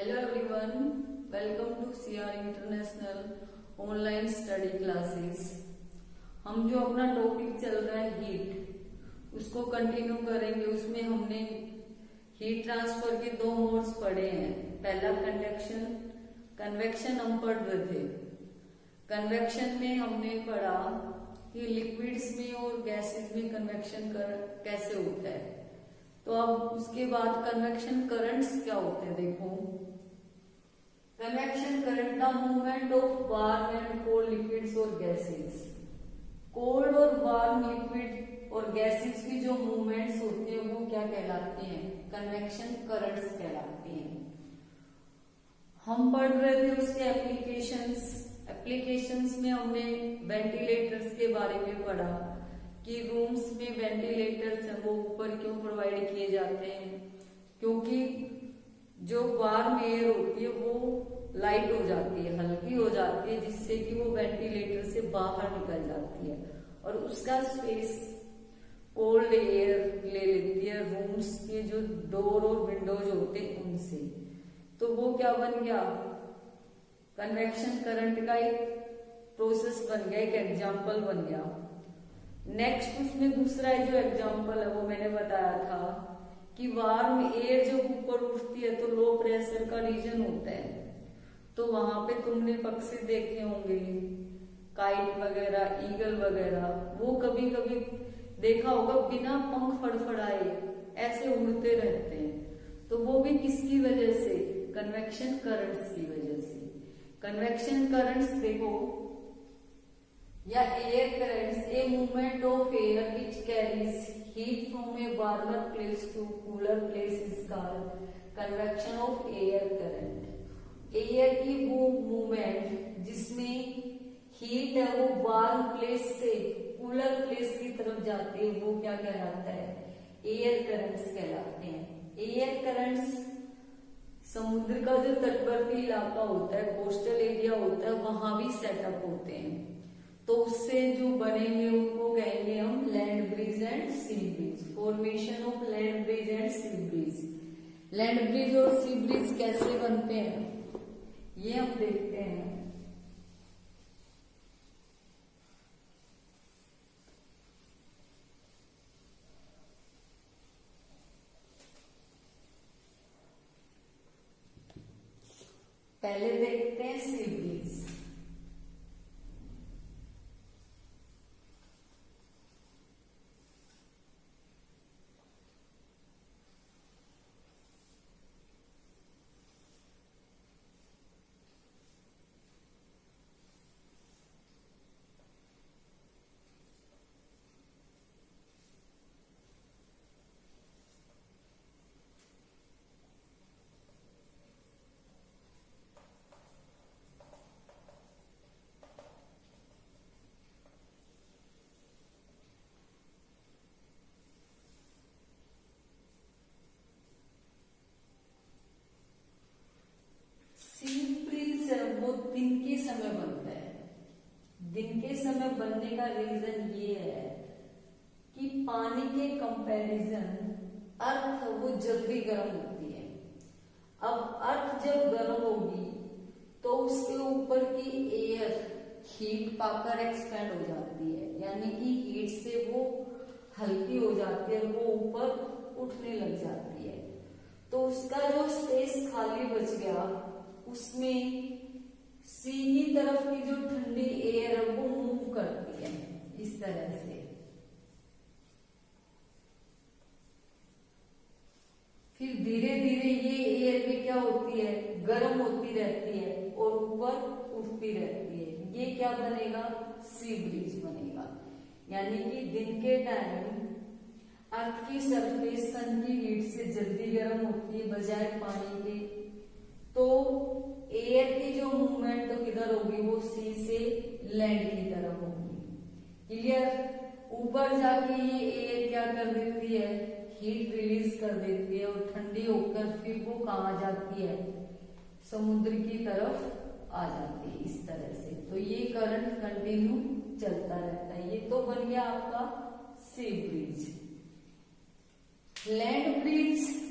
Hello everyone, welcome to CR international online study classes. हम जो अपना टॉपिक चल रहा है हीट, उसको कंटिन्यू करेंगे। उसमें हमने हीट ट्रांसफर के दो मोड्स पढ़े हैं। पहला कंडक्शन, कन्वेक्शन हम पढ़ रहे थे। कन्वेक्शन में हमने पढ़ा कि लिक्विड्स में और गैसेस में कन्वेक्शन कैसे होता है। तो अब उसके बाद कन्वेक्शन करंट्स क्या होते हैं, देखो। कन्वेक्शन करंट का movement of warm and cold liquids और गैसेस। कोल्ड और वार्म लिक्विड और गैसेस की जो मूवमेंट्स होते हैं वो क्या कहलाते हैं? कन्वेक्शन करंट्स कहलाते हैं। हम पढ़ रहे थे उसके एप्लीकेशंस में हमने वेंटिलेटर्स के बारे में पढ़ा कि रूम्स में वेंटिलेटर्स हैं वो ऊपर क्यों प्रोवाइड किए जाते हैं, क्योंकि जो वार्म एयर होती है वो लाइट हो जाती है, हल्की हो जाती है, जिससे कि वो वेंटिलेटर से बाहर निकल जाती है और उसका स्पेस कोल्ड एयर ले लेती है रूम्स के जो डोर और विंडोज होते हैं उनसे। तो वो क्या बन गया? कन्वेक्शन करंट का एक प्रोसेस बन गया, एक एग्जाम्पल बन गया। नेक्स्ट उसमें दूसरा जो एग्जाम्पल है वो मैंने बताया था कि वार्म एयर जब ऊपर उठती है तो लो प्रेशर का रीजन होता है। तो वहां पे तुमने पक्षी देखे होंगे, काइट वगैरह, ईगल वगैरह, वो कभी कभी देखा होगा बिना पंख फड़फड़ाए ऐसे उड़ते रहते हैं। तो वो भी किसकी वजह से? कन्वेक्शन करंट्स की वजह से। कन्वेक्शन करंट्स देखो, या air currents, a movement of air which carries heat from a warmer place to cooler place is called convection of air current. Air की वो मूवमेंट जिसमें हीट है वो वार्म प्लेस से कूलर प्लेस की तरफ जाती है, वो क्या कहलाता है? एयर करंट्स कहलाते हैं। एयर करंट्स समुद्र का जो तटवर्ती इलाका होता है, कोस्टल एरिया होता है, वहां भी सेटअप होते हैं। तो उससे जो बनेंगे उनको कहेंगे हम land bridge and sea bridge. Formation of land bridge and sea bridge. Land bridge और सी ब्रिज कैसे बनते हैं ये हम देखते हैं। पहले देखते हैं सी ब्रिज। दिन के समय बनता है। दिन के समय बनने का रीजन ये है कि पानी के कंपैरिजन अर्थ वो जल्दी गर्म होती है। अब अर्थ जब गर्म होगी तो उसके ऊपर की एयर हीट पाकर एक्सपेंड हो जाती है, यानी कि हीट से वो हल्की हो जाती है, वो ऊपर उठने लग जाती है। तो उसका जो स्पेस खाली बच गया उसमें सी की तरफ की जो ठंडी एयर है वो मूव करती है इस तरह से। फिर धीरे धीरे ये एयर भी क्या होती है? गर्म होती रहती है और ऊपर उठती रहती है। ये क्या बनेगा? सी ब्रिज बनेगा। यानी कि दिन के टाइम अर्थ की सरफेस सन की हीट से जल्दी गर्म होती है बजाय पानी के। तो एयर की जो मूवमेंट तो किधर होगी? वो सी से लैंड की तरफ होगी। क्लियर? ऊपर जाके ये एयर क्या कर देती है? हीट रिलीज कर देती है और ठंडी होकर फिर वो कहाँ जाती है? समुद्र की तरफ आ जाती है इस तरह से। तो ये करंट कंटिन्यू चलता रहता है। ये तो बन गया आपका सी ब्रिज। लैंड ब्रिज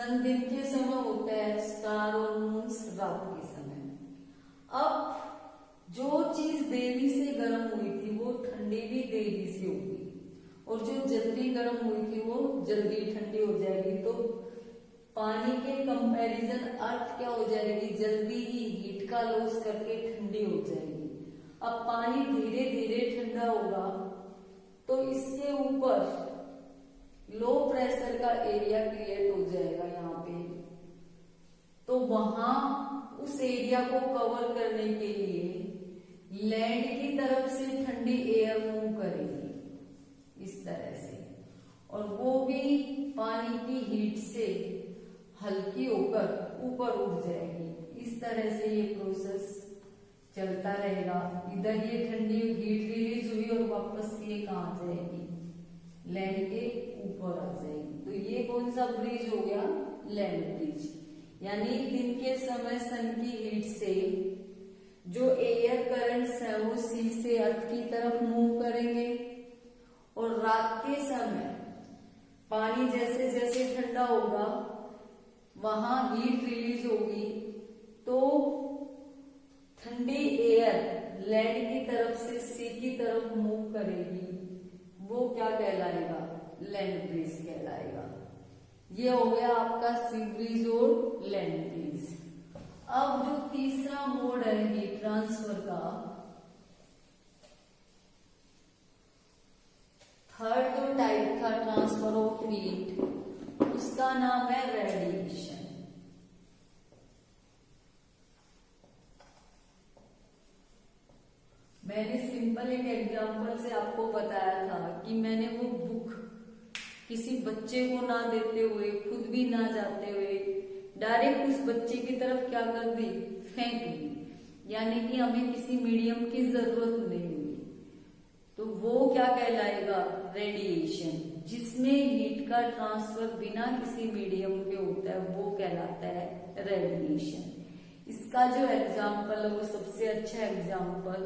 सन दिन के समय होता है, स्टार और मून्स रात के समय। अब जो चीज देरी से गर्म हुई थी वो ठंडी भी देरी से होगी, और जो जल्दी गर्म हुई थी वो जल्दी ठंडी हो जाएगी। तो पानी के कंपैरिजन अर्थ क्या हो जाएगी, जल्दी ही हीट का लॉस करके ठंडी हो जाएगी। अब पानी धीरे धीरे ठंडा होगा तो इसके ऊपर लो प्रेशर का एरिया क्रिएट हो जाएगा यहाँ पे। तो वहां उस एरिया को कवर करने के लिए लैंड की तरफ से ठंडी एयर मूव करेगी इस तरह से, और वो भी पानी की हीट से हल्की होकर ऊपर उठ जाएगी। इस तरह से ये प्रोसेस चलता रहेगा। इधर ये ठंडी हीट रिलीज हुई और वापस ये कहाँ जाएगी, लैंड के ऊपर आ जाएगी। तो ये कौन सा ब्रिज हो गया, लैंड ब्रिज। यानी दिन के समय सन की हीट से जो एयर करंट्स है वो सी से अर्थ की तरफ मूव करेंगे, और रात के समय पानी जैसे जैसे ठंडा होगा वहां हीट रिलीज होगी, तो ठंडी एयर लैंड की तरफ से सी की तरफ मूव करेगी। वो क्या कहलाएगा, लैंड ब्रिज कहलाएगा। ये हो गया आपका सी ब्रिज और लैंड ब्रिज। अब जो तीसरा मोड है हीट ट्रांसफर का, थर्ड जो टाइप था ट्रांसफर ऑफ हीट, उसका नाम है रेडिएशन। मैंने सिंपल एक एग्जांपल से आपको बताया था कि मैंने वो बुक किसी बच्चे को ना देते हुए, खुद भी ना जाते हुए, डायरेक्ट उस बच्चे की तरफ क्या कर दी, फेंक दी। यानी कि हमें किसी मीडियम की जरूरत नहीं हुई। तो वो क्या कहलाएगा, रेडिएशन। जिसमें हीट का ट्रांसफर बिना किसी मीडियम के होता है वो कहलाता है रेडिएशन। इसका जो एग्जाम्पल है वो सबसे अच्छा एग्जाम्पल,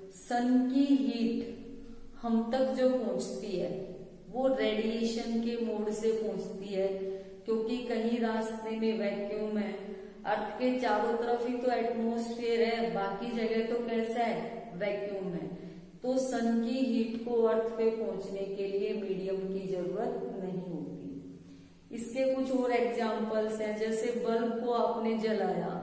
सन की हीट हम तक जो पहुंचती है वो रेडिएशन के मोड से पहुंचती है, क्योंकि कहीं रास्ते में वैक्यूम है। अर्थ के चारों तरफ ही तो एटमॉस्फेयर है, बाकी जगह तो कैसा है, वैक्यूम है। तो सन की हीट को अर्थ पे पहुंचने के लिए मीडियम की जरूरत नहीं होती। इसके कुछ और एग्जाम्पल्स हैं, जैसे बल्ब को आपने जलाया,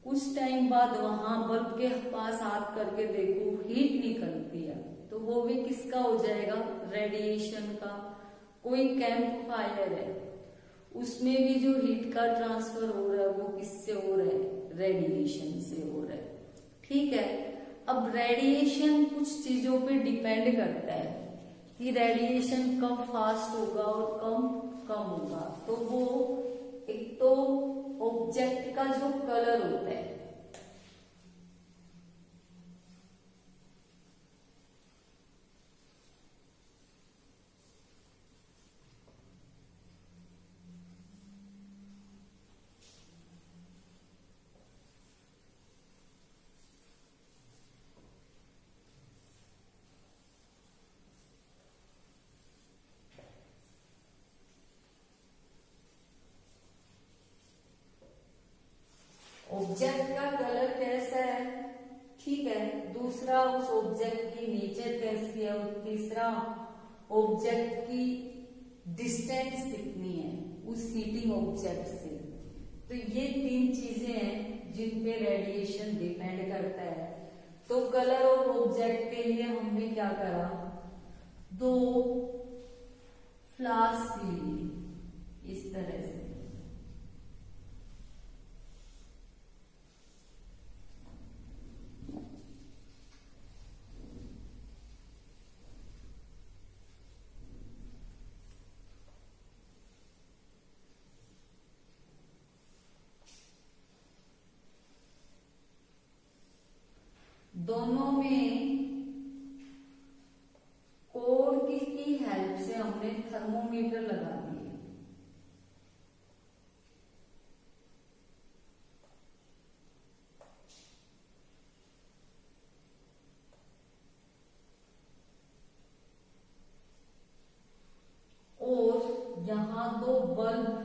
कुछ टाइम बाद वहां बल्ब के पास हाथ करके देखो हीट निकलती है, तो वो भी किसका हो जाएगा, रेडिएशन का। कोई कैंप फायर है, उसमें भी जो हीट का ट्रांसफर हो रहा है वो किससे हो रहा है, रेडिएशन से हो रहा है। ठीक है। अब रेडिएशन कुछ चीजों पे डिपेंड करता है कि रेडिएशन कब फास्ट होगा और कब कम होगा। तो वो एक तो ऑब्जेक्ट का जो कलर होता है, ऑब्जेक्ट का कलर कैसा है, ठीक है। दूसरा, उस ऑब्जेक्ट की नेचर कैसी है, और तीसरा, ऑब्जेक्ट की डिस्टेंस कितनी है उस हीटिंग ऑब्जेक्ट से। तो ये तीन चीजें हैं जिन पे रेडिएशन डिपेंड करता है। तो कलर और ऑब्जेक्ट के लिए हमने क्या करा, दो फ्लास्क लिए इस तरह से। दोनों में कोर की हेल्प से हमने थर्मोमीटर लगा दिए। और यहां दो बल्ब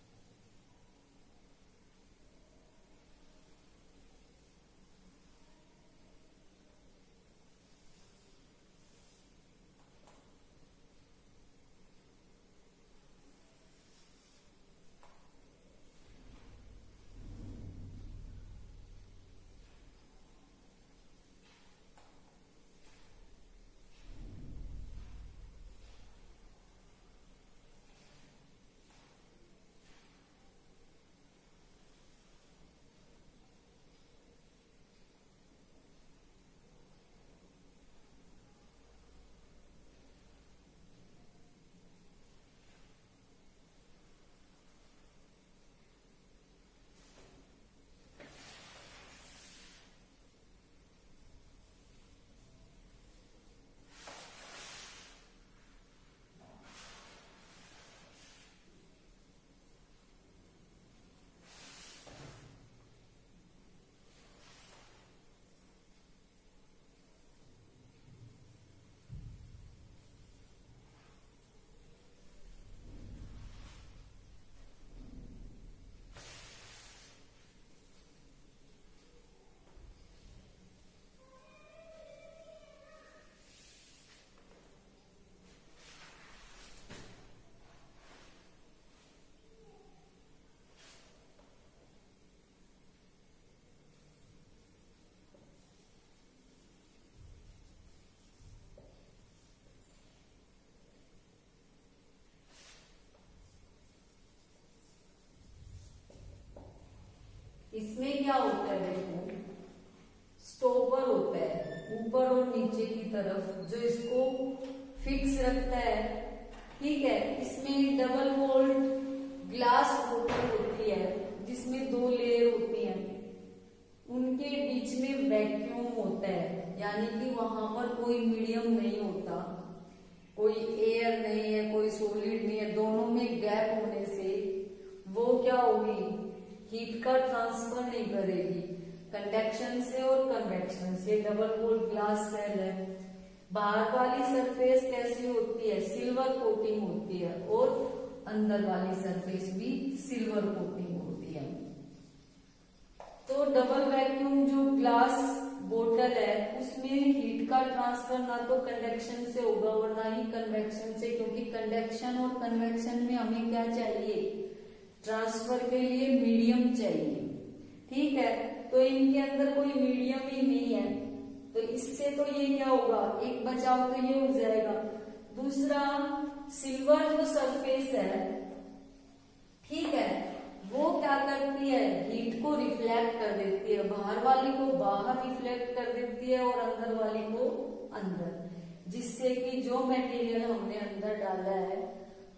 इसमें क्या होता है, देखो स्टॉपर होता है ऊपर और नीचे की तरफ जो इसको फिक्स रखता है, ठीक है। इसमें डबल वॉल्ड ग्लास बोतल होती है जिसमें 2 लेयर होती हैं, उनके बीच में वैक्यूम होता है, यानी कि वहां पर कोई मीडियम नहीं होता, कोई एयर नहीं है, कोई सॉलिड नहीं है, दोनों में गैप होने से वो क्या होगी, हीट का ट्रांसफर नहीं करेगी कंडक्शन से और कन्वेक्शन से। डबल वॉल्ड ग्लास सेल है। बाहर वाली सरफेस कैसी होती है, सिल्वर कोटिंग होती है, और अंदर वाली सरफेस भी सिल्वर कोटिंग होती है। तो डबल वैक्यूम जो ग्लास बोतल है उसमें हीट का ट्रांसफर ना तो कंडक्शन से होगा और ना ही कन्वेक्शन से, क्योंकि कंडक्शन और कन्वेक्शन में हमें क्या चाहिए, ट्रांसफर के लिए मीडियम चाहिए, ठीक है। तो इनके अंदर कोई मीडियम ही नहीं है, तो इससे तो ये क्या होगा, एक बचाव तो ये हो जाएगा। दूसरा, सिल्वर जो सरफेस है, ठीक है, वो क्या करती है, हीट को रिफ्लेक्ट कर देती है, बाहर वाली को बाहर रिफ्लेक्ट कर देती है और अंदर वाली को अंदर, जिससे कि जो मटेरियल हमने अंदर डाला है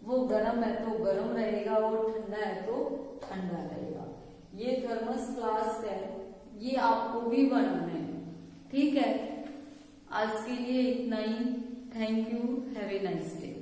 वो गर्म है तो गर्म रहेगा और ठंडा है तो ठंडा रहेगा। ये थर्मस फ्लास्क है, ये आपको भी बनाना है, ठीक है। आज के लिए इतना ही। Thank you, have a nice day.